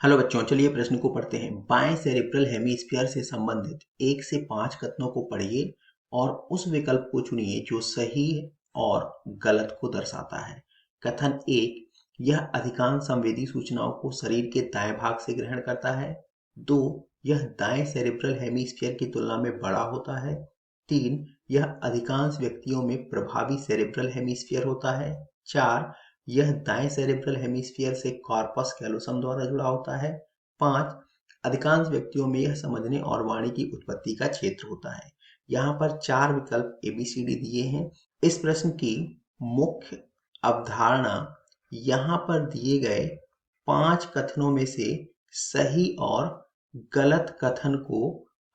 Hello बच्चों, चलिए प्रश्न को पढ़ते हैं। बाएं सेरेब्रल हेमीस्फीयर से संबंधित 1 से 5 कथनों को पढ़िए और उस विकल्प को चुनिए जो सही और गलत को दर्शाता है। कथन 1, यह अधिकांश संवेदी सूचनाओं को शरीर के दाएं भाग से ग्रहण करता है। 2, यह दाएं सेरेब्रल हेमीस्फीयर की तुलना में बड़ा होता है। 3, यह अधिकांश व्यक्तियों में प्रभावी सेरेब्रल हेमीस्फीयर होता है। 4, यह दाएं सेरेब्रल हेमीस्फीयर से कॉर्पस कैलोसम द्वारा जुड़ा होता है। 5, अधिकांश व्यक्तियों में यह समझने और वाणी की उत्पत्ति का क्षेत्र होता है। यहाँ पर 4 विकल्प ABCD दिए हैं। इस प्रश्न की मुख्य अवधारणा यहाँ पर दिए गए 5 कथनों में से सही और गलत कथन को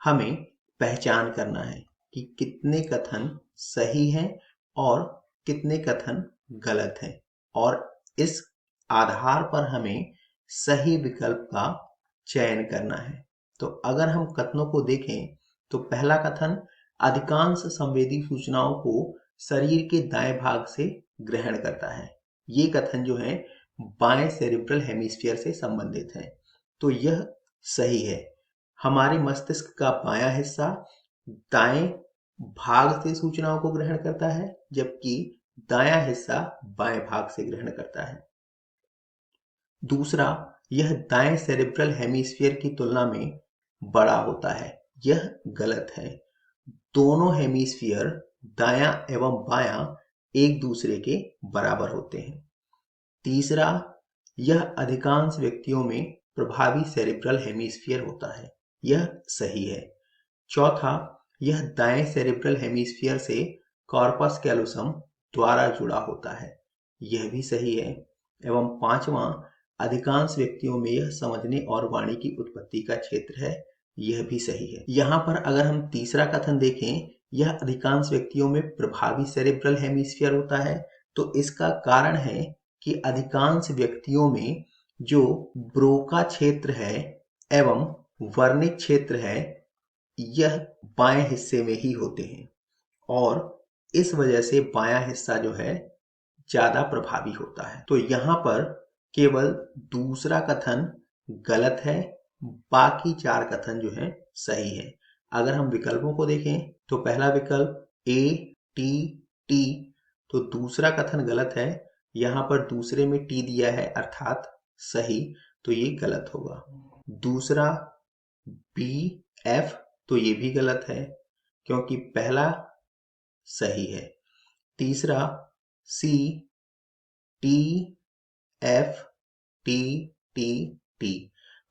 हमें पहचान करना है कि कितने कथन सही हैं और कितने कथन गलत हैं, और इस आधार पर हमें सही विकल्प का चयन करना है। तो अगर हम कथनों को देखें तो पहला कथन अधिकांश संवेदी सूचनाओं को शरीर के दाएं भाग से ग्रहण करता है। ये कथन जो है बाएं सेरेब्रल हेमिस्फीयर से संबंधित है, तो यह सही है। हमारे मस्तिष्क का बायां हिस्सा दाएं भाग से सूचनाओं को ग्रहण करता है, जबकि दायां हिस्सा बाएं भाग से ग्रहण करता है। दूसरा, यह दाएं सेरेब्रल हेमिस्फीयर की तुलना में बड़ा होता है। यह गलत है। दोनों हेमिस्फीयर दायां एवं बायां एक दूसरे के बराबर होते हैं। तीसरा, यह अधिकांश व्यक्तियों में प्रभावी सेरेब्रल हेमिस्फीयर होता है। यह सही है। चौथा, यह दाएं सेरेब्रल हेमिस्फीयर से कॉर्पस कैलोसम द्वारा जुड़ा होता है। यह भी सही है। एवं पांचवा, अधिकांश व्यक्तियों में यह समझने और वाणी की उत्पत्ति का क्षेत्र है। यह भी सही है। यहाँ पर अगर हम तीसरा कथन देखें, यह अधिकांश व्यक्तियों में प्रभावी सेरेब्रल हेमिस्फीयर होता है, तो इसका कारण है कि अधिकांश व्यक्तियों में जो ब्रोका क्षेत्र है एवं वर्निक क्षेत्र है, यह बाएं हिस्से में ही होते हैं, और इस वजह से बायां हिस्सा जो है ज्यादा प्रभावी होता है। तो यहाँ पर केवल दूसरा कथन गलत है, बाकी 4 कथन जो है सही है। अगर हम विकल्पों को देखें तो पहला विकल्प A, T, T, तो दूसरा कथन गलत है। यहाँ पर दूसरे में T दिया है अर्थात सही, तो ये गलत होगा। दूसरा B, F, तो ये भी गलत है क्योंकि पहला सही है। तीसरा C, T, F, T, T, T,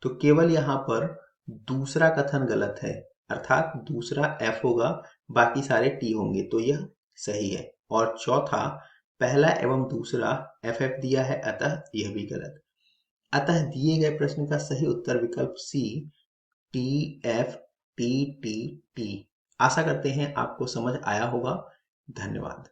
तो केवल यहाँ पर दूसरा कथन गलत है, अर्थात दूसरा F होगा, बाकी सारे T होंगे, तो यह सही है। और चौथा, पहला एवं दूसरा FF दिया है, अतः यह भी गलत। अतः दिए गए प्रश्न का सही उत्तर विकल्प C, T, F, T, T, T। आशा करते हैं आपको समझ आया होगा। धन्यवाद।